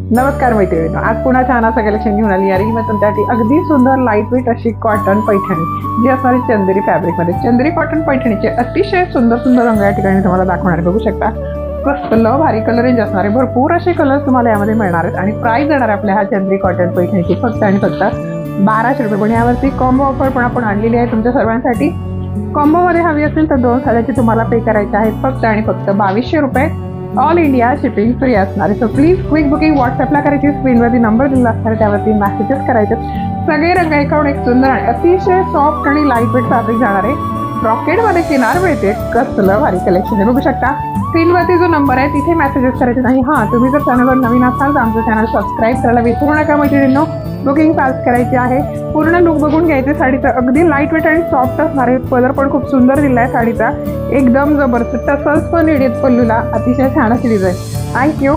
नमस्कार मैत्रिणींनो, आज पुन्हा छान असं कलेक्शन घेऊन आली आहे मी तुमच्यासाठी अगदी सुंदर लाईट वेट अशी कॉटन पैठणी जी असणारी चंदेरी फॅब्रिकमध्ये। चंदेरी कॉटन पैठणीचे अतिशय सुंदर सुंदर रंग या ठिकाणी तुम्हाला दाखवणार आहे, बघू शकता। कसलं भारी कलर रेंज असणार आहे, भरपूर असे कलर तुम्हाला यामध्ये मिळणार आहेत आणि प्राइस देणार आपल्या ह्या चंदेरी कॉटन पैठणीची फक्त आणि फक्त 1200 रुपये। पण यावरती कॉम्बो ऑफर पण आपण आणलेली आहे तुमच्या सर्वांसाठी। कॉम्बोमध्ये हवी असेल तर 2 साड्याची तुम्हाला पे करायचे आहेत फक्त आणि फक्त 2200 रुपये। ऑल इंडिया शिपिंग फ्री असणार आहे। सो प्लीज क्विक बुकिंग व्हॉट्सअपला करायची, स्क्रीनवरती नंबर दिला असणार त्यावरती मेसेजेस करायचे। सगळे रंग एकावर एक सुंदर आणि अतिशय सॉफ्ट आणि लाईट वेट फॅब्रिक जाणार आहे। रॉकेटमध्ये किनार मिळते, कसलं भारी कलेक्शन आहे, बघू शकता। स्क्रीनवरती जो नंबर आहे तिथे मेसेजेस करायचे नाही। हां, तुम्ही जर चॅनलवर नवीन असाल तर आमचं चॅनल सबस्क्राईब करायला विसरू नका मैत्रिणींनो। बुकिंग फास्ट करायची आहे। पूर्ण लुक बघून घ्यायचे साडीचा, अगदी लाईट वेट आणि सॉफ्ट असणार आहे। कलर पण खूप सुंदर दिला आहे साडीचा, एकदम जबरदस्त। टसल्स पण येत पल्लूला, अतिशय छान अशी डिझाईन। थँक्यू।